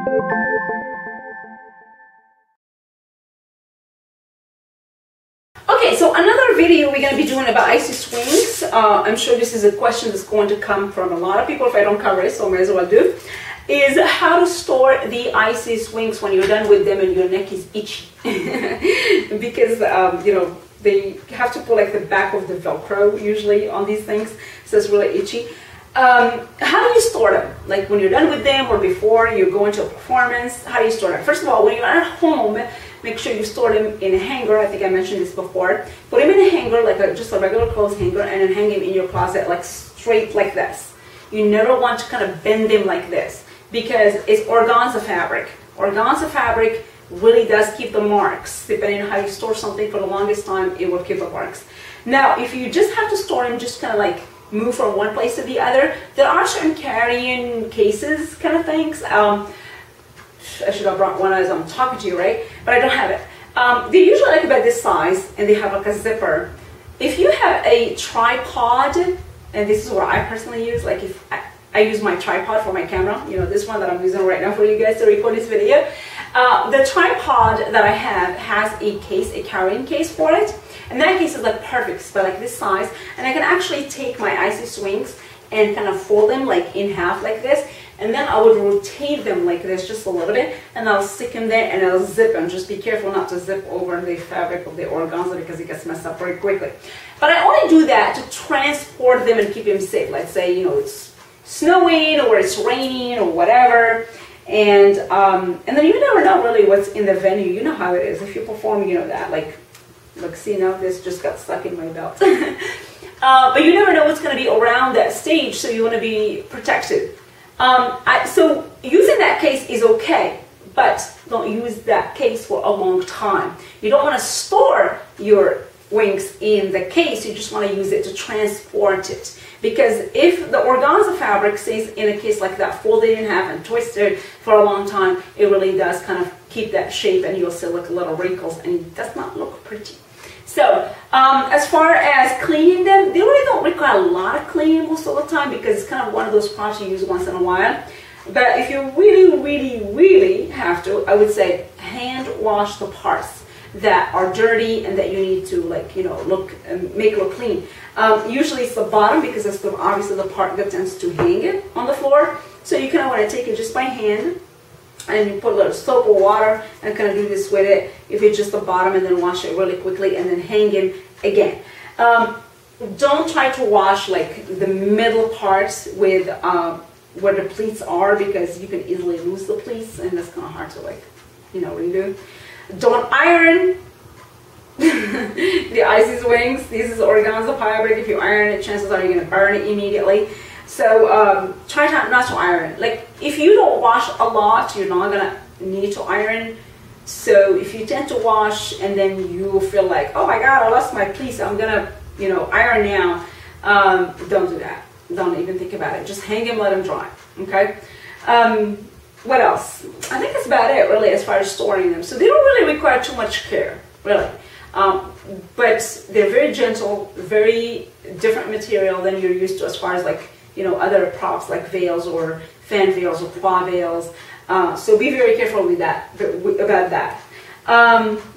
Okay, so another video we're going to be doing about icy swings. I'm sure this is a question that's going to come from a lot of people if I don't cover it, so I may as well do. Is how to store the icy swings when you're done with them and your neck is itchy. Because, you know, they have to put like the back of the Velcro usually on these things, so it's really itchy. How do you store them? Like when you're done with them or before you go into a performance, how do you store them? First of all, when you're at home, make sure you store them in a hanger. I think I mentioned this before. Put them in a hanger, like just a regular clothes hanger, and then hang them in your closet like straight like this. You never want to kind of bend them like this because it's organza fabric. Organza fabric really does keep the marks. Depending on how you store something for the longest time, it will keep the marks. Now, if you just have to store them, just kind of like move from one place to the other, there are certain carrying cases kind of things. I should have brought one as I'm talking to you, right? But I don't have it. They're usually like about this size, and they have like a zipper. If you have a tripod, and this is what I personally use, like if I use my tripod for my camera, you know, this one that I'm using right now for you guys to record this video. The tripod that I have has a case, a carrying case for it. And that case is like perfect, it's about like this size. And I can actually take my icy swings and kind of fold them like in half like this. And then I would rotate them like this just a little bit, and I'll stick them there and I'll zip them. Just be careful not to zip over the fabric of the organza because it gets messed up very quickly. But I only do that to transport them and keep them safe. Let's say, you know, it's snowing or it's raining or whatever. And then you never know really what's in the venue. You know how it is. If you perform, you know that. Like, look, see now this just got stuck in my belt. But you never know what's going to be around that stage, so you want to be protected. So using that case is okay, but don't use that case for a long time. You don't want to store your wings in the case, you just want to use it to transport it. Because if the organza fabric stays in a case like that, folded in half and twisted for a long time, it really does kind of keep that shape, and you'll see like little wrinkles, and it does not look pretty. So, as far as cleaning them, they really don't require a lot of cleaning most of the time because it's kind of one of those products you use once in a while. But if you really have to, I would say hand wash the parts that are dirty and that you need to, like, you know, make look clean. Usually it's the bottom because that's obviously the part that tends to hang it on the floor. So you kind of want to take it just by hand, and you put a little soap or water and kind of do this with it if it's just the bottom, and then wash it really quickly and then hang it again. Don't try to wash like the middle parts with where the pleats are, because you can easily lose the pleats and that's kind of hard to, like, you know, redo. Don't iron the icy swings. This is organza fabric. If you iron it, chances are you're going to burn it immediately. So try not to iron. Like, if you don't wash a lot, you're not gonna need to iron. So if you tend to wash and then you feel like, oh my God, I lost my pleats, I'm gonna, you know, iron now. Don't do that. Don't even think about it. Just hang them, let them dry. Okay. What else? I think that's about it really as far as storing them. So they don't really require too much care, really. But they're very gentle, very different material than you're used to as far as, like, you know, other props like veils or fan veils or pois veils. So be very careful with that, about that.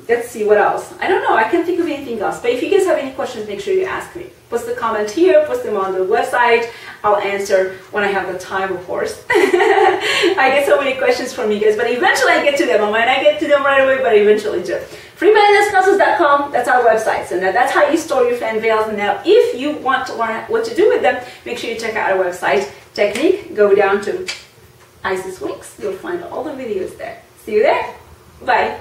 Let's see what else. I don't know. I can't think of anything else. But if you guys have any questions, make sure you ask me. Post the comment here. Post them on the website. I'll answer when I have the time, of course. I get so many questions from you guys, but eventually I get to them. I might not get to them right away, but I eventually do. FreeBalletNestCastles.com, that's our website. So now that's how you store your fan veils. And now if you want to learn what to do with them, make sure you check out our website, Technique. Go down to Icy Swings. You'll find all the videos there. See you there. Bye.